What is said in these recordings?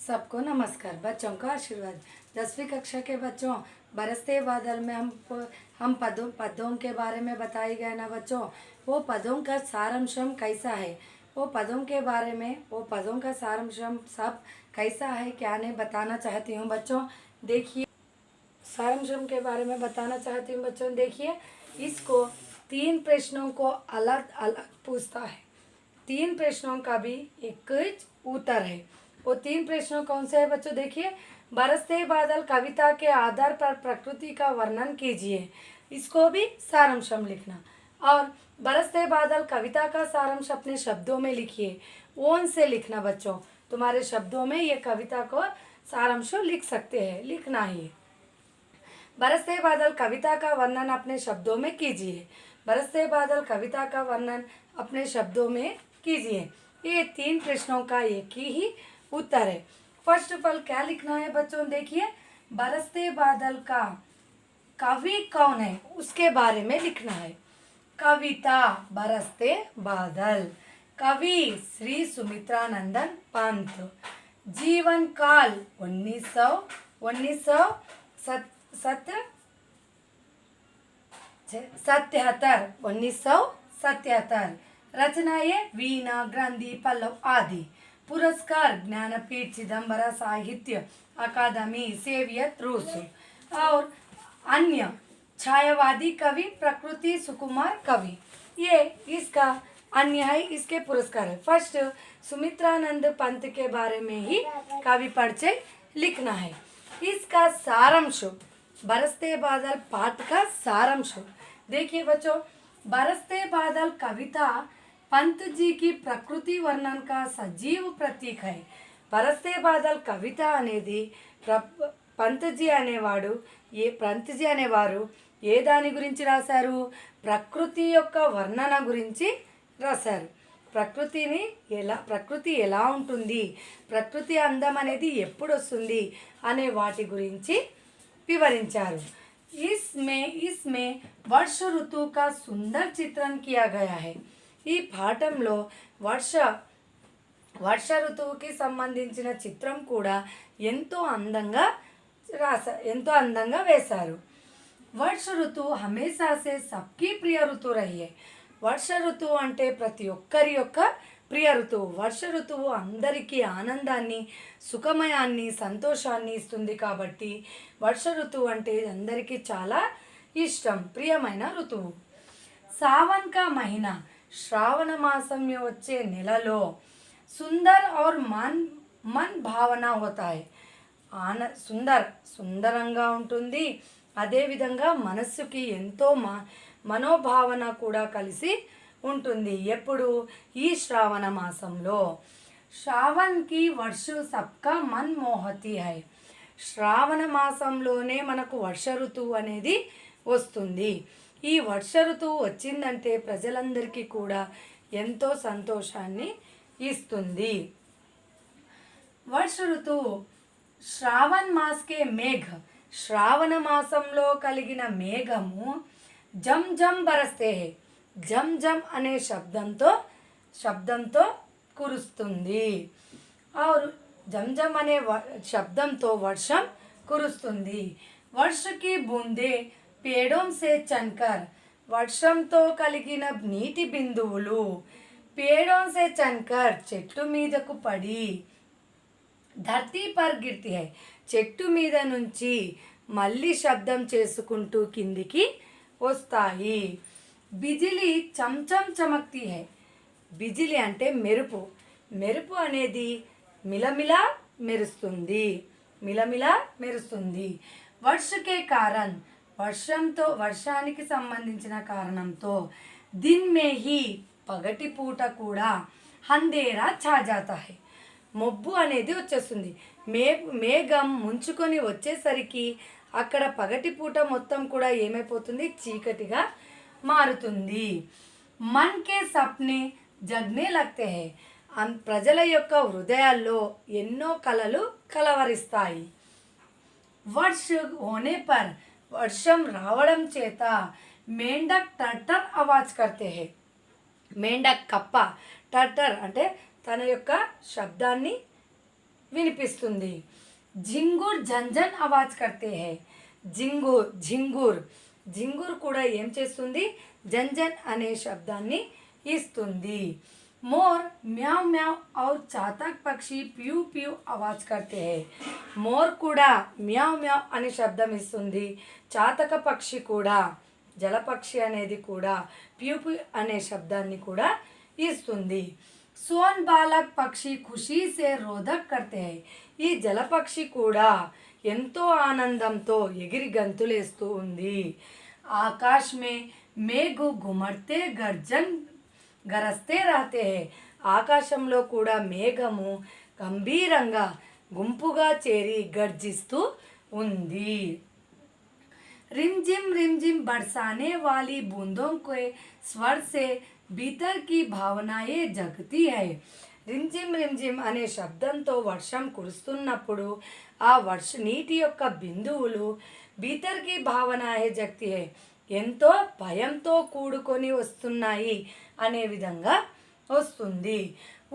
सबको नमस्कार। बच्चों का आशीर्वाद। 10वीं कक्षा के बच्चों, बरसते बादल में हम पदों के बारे में बताए गए ना बच्चों। वो पदों का सारांशम कैसा है, वो पदों के बारे में, वो पदों का सारांशम सब कैसा है क्या नहीं बताना चाहती हूँ बच्चों। देखिए, सारांशम के बारे में बताना चाहती हूँ बच्चों। देखिए, इसको 3 प्रश्नों को अलग अलग पूछता है। 3 प्रश्नों का भी एक उत्तर है। वो 3 प्रश्नों कौन से है बच्चों? देखिए, बरसते बादल कविता के आधार पर प्रकृति का वर्णन कीजिए, इसको भी सारांशम लिखना। और बरसते बादल कविता का सारांश अपने शब्दों में लिखिए, ओन से लिखना बच्चों। तुम्हारे शब्दों में ये कविता को सारांश लिख सकते हैं, लिखना ही। बरसते बादल कविता का वर्णन अपने शब्दों में कीजिए। बरसते बादल कविता का वर्णन अपने शब्दों में कीजिए। ये 3 प्रश्नों का एक ही उत्तर है। फर्स्ट ऑफ ऑल क्या लिखना है बच्चों? देखिए, बरसते बादल का कवि कौन है उसके बारे में लिखना है। कविता बरसते बादल, कवि श्री सुमित्रानंदन पंत, जीवन काल 1977, रचनाएं वीणा, ग्रंथि, पल्लव आदि। पुरस्कार ज्ञानपीठ, चिदंबरा साहित्य अकादमी, सोवियत रूस। और अन्य छायावादी कवि प्रकृति सुकुमार कवि। ये इसका अन्य है, इसके पुरस्कार है। फर्स्ट सुमित्रानंद पंत के बारे में ही कवि परिचय लिखना है। इसका सारांश, बरसते बादल पाठ का सारांश। देखिए बच्चों, बरसते बादल कविता पंत जी की प्रकृति वर्णन का सजीव प्रतीक है। బరస్తే బాదల్ కవిత అనేది పంతజీ అనేవారు ఏ దాని గురించి రాశారు? ప్రకృతి యొక్క వర్ణన గురించి రాశారు. ప్రకృతి ఎలా ఉంటుంది, ప్రకృతి అందం అనేది ఎప్పుడు వస్తుంది అనే వాటి గురించి వివరించారు. इसमें वर्ष ऋतु का सुंदर चित्रण किया गया है. ఈ పాఠంలో వర్ష ఋతువుకి సంబంధించిన చిత్రం కూడా ఎంతో అందంగా వేశారు. వర్ష ఋతువు హమేషా సే సబ్కి ప్రియ ఋతువు రహీ హై. వర్ష ఋతువు అంటే ప్రతి ఒక్కరి యొక్క ప్రియ ఋతువు. వర్ష ఋతువు అందరికీ ఆనందాన్ని, సుఖమయాన్ని, సంతోషాన్ని ఇస్తుంది. కాబట్టి వర్ష ఋతువు అంటే అందరికీ చాలా ఇష్టం, ప్రియమైన ఋతువు. సావన్ కా మహీనా, శ్రావణ మాసంలో వచ్చే నెలలో సుందర్ ఔర్ మన్ భావన హోతా హై. సుందరంగా ఉంటుంది, అదేవిధంగా మనస్సుకి ఎంతో మనోభావన కూడా కలిసి ఉంటుంది. ఎప్పుడు? ఈ శ్రావణ మాసంలో. శ్రావణ్కి వర్షు సబ్కా మన్ మోహతి హై. శ్రావణ మాసంలోనే మనకు వర్ష ఋతువు అనేది వస్తుంది. ఈ వర్ష ఋతువు వచ్చిందంటే ప్రజలందరికీ కూడా ఎంతో సంతోషాన్ని ఇస్తుంది. వర్ష ఋతువు శ్రావణ్ మాస్కే మేఘ, శ్రావణ మాసంలో కలిగిన మేఘము జమ్ జమ్ బరస్తే హై. జమ్ జమ్ అనే శబ్దంతో కురుస్తుంది. और జమ్ జమ్ అనే శబ్దంతో వర్షం కురుస్తుంది. వర్షకి బూందే పేడోం సే చన్కర్, వర్షంతో కలిగిన నీటి బిందువులు పేడోం సే చన్కర్ చెట్టు మీదకు పడి ధర్తీ పర్ గిర్తి హై, చెట్టు మీద నుంచి మళ్ళీ శబ్దం చేసుకుంటూ కిందికి వస్తాయి. బిజిలీ చంచం చమక్తి హై. బిజిలీ అంటే మెరుపు. మెరుపు అనేది మిలమిలా మెరుస్తుంది. వర్షకే కారణ్, వర్షానికి సంబంధించిన కారణంతో దిన్ మే హీ, పగటి పూట కూడా అంధేరా ఛా జాతా హై, మొబ్బు అనేది వచ్చేస్తుంది. మేఘం ముంచుకొని వచ్చేసరికి అక్కడ పగటి పూట మొత్తం కూడా ఏమైపోతుంది? చీకటిగా మారుతుంది. మన్ కే సప్నే జగ్నే లగ్తే హై. ప్రజల యొక్క హృదయాల్లో ఎన్నో కలలు కలవరిస్తాయి. వర్ష హోనే పర్, వర్షం రావడం చేత మేండక్ టర్టర్ ఆవాజ్ కర్తే హై. మేండక్ కప్ప, టర్టర్ అంటే తన యొక్క శబ్దాన్ని వినిపిస్తుంది. జింగుర్ జంజన్ ఆవాజ్ కర్తే హై. జింగూర్ జింగూర్ జింగూర్ కూడా ఏం చేస్తుంది? జంజన్ అనే శబ్దాన్ని ఇస్తుంది. मोर म्याव म्याव और चातक पक्षी प्यू प्यू आवाज करते हैं. మోర్ కూడా మ్యావ్ మ్యావ్ అనే శబ్దం ఇస్తుంది. చాతక పక్షి కూడా, జలపక్షి అనేది కూడా ప్యూ ప్యూ అనే శబ్దాన్ని కూడా ఇస్తుంది. సోన్ బాలక్ పక్షి ఖుషీ సే రోదక్ కర్తే హై. ఈ జలపక్షి కూడా ఎంతో ఆనందంతో ఎగిరి గంతులేస్తూ ఉంది. ఆకాశ్ మే మేఘు గుమర్తే గర్జన్ గరస్తే రాతే హై. ఆకాశంలో కూడా మేఘము గంభీరంగా గుంపుగా చేరి గర్జిస్తూ ఉంది. रिमझिम बरसाने वाली बूंदों के स्वर से भीतर की भावनाएं जगती है. రిమ్జిమ్ రిమ్జిమ్ అనే శబ్దంతో వర్షం కురుస్తున్నప్పుడు ఆ నీటి యొక్క బిందువులు భీతర్కి భావన హే జగతి హై, ఎంతో భయంతో కూడుకొని వస్తున్నాయి అనే విధంగా వస్తుంది.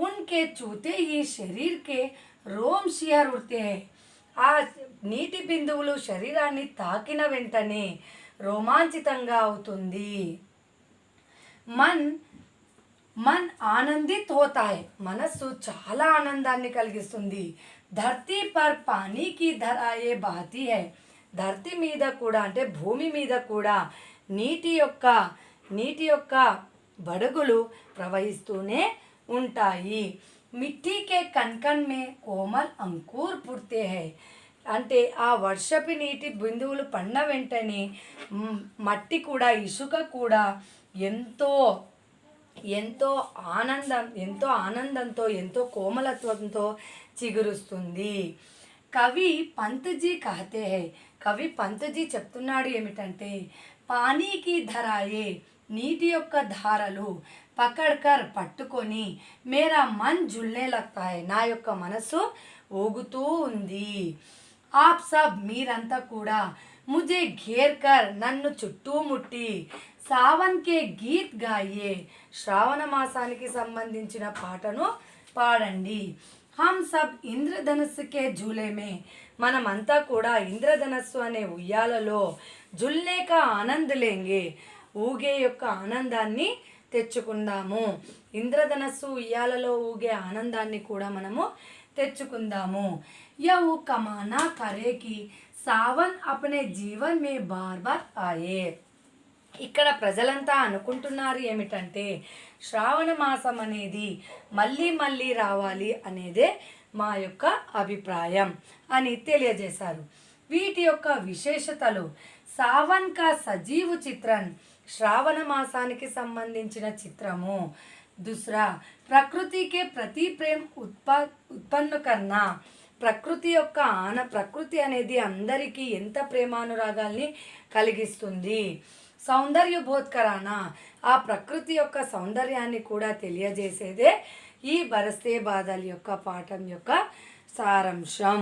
ఉన్కే చూతే ఈ శరీర్కే రోమ్ షియర్ ఉడితే హై. ఆ నీటి బిందువులు శరీరాన్ని తాకిన వెంటనే రోమాంచితంగా అవుతుంది. మన్ మన్ ఆనందిత్ హోతా హై. మనస్సు చాలా ఆనందాన్ని కలిగిస్తుంది. ధర్తీ పర్ పానీకి ధారాయే బహతీ హై. ధర్తి మీద కూడా అంటే భూమి మీద కూడా నీటి యొక్క బడుగులు ప్రవహిస్తూనే ఉంటాయి. మిట్టీకే కన్కన్ మే కోమల్ అంకూర్ పుడితే హై. అంటే ఆ వర్షపు నీటి బిందువులు పడిన వెంటనే మట్టి కూడా, ఇసుక కూడా ఎంతో ఆనందంతో ఎంతో కోమలత్వంతో చిగురుస్తుంది. కవి పంత్జీ కహతే హై. కవి పంత్జీ చెప్తున్నాడు ఏమిటంటే, పానీకి ధరాయే, నీటి యొక్క ధారలు పకడ్కర్ పట్టుకొని మేరా మన్ జుల్నే లగ్తా హై, నా యొక్క మనసు ఊగుతూ ఉంది. ఆప్ సబ్ మీరంతా కూడా ముజే ఘేర్ కర్ నన్ను చుట్టుముట్టి సావన్ కే గీత్ గాయే, శ్రావణ మాసానికి సంబంధించిన పాటను పాడండి. హమ్ సబ్ ఇంద్రధనస్సు కే జూలే మే, మనమంతా కూడా ఇంద్రధనస్సు అనే ఉయ్యాలలో జుల్నే కా ఆనంద్ లేంగే, ఊగే యొక్క ఆనందాన్ని తెచ్చుకుందాము. ఇంద్రధనస్సు ఉయ్యాలలో ఊగే ఆనందాన్ని కూడా మనము తెచ్చుకుందాము. యహు కమానా కరేకి సావన్ అప్నే జీవన్ మే బార్ బార్ ఆయే. ఇక్కడ ప్రజలంతా అనుకుంటున్నారు ఏమిటంటే, శ్రావణ మాసం అనేది మళ్ళీ మళ్ళీ రావాలి అనేదే మా యొక్క అభిప్రాయం అని తెలియజేశారు. వీటి యొక్క విశేషతలు: సావన్ కా సజీవు చిత్రన్, శ్రావణ మాసానికి సంబంధించిన చిత్రము. दूसरा, ప్రకృతి కే ప్రతి ప్రేమ్ ఉత్పన్న కర్నా, ప్రకృతి అనేది అందరికీ ఎంత ప్రేమానురాగాల్ని కలిగిస్తుంది. సౌందర్య బోధకరానా, ఆ ప్రకృతి యొక్క సౌందర్యాన్ని కూడా తెలియజేసేదే ఈ బరస్తే బాదల్ యొక్క పాఠం యొక్క సారాంశం.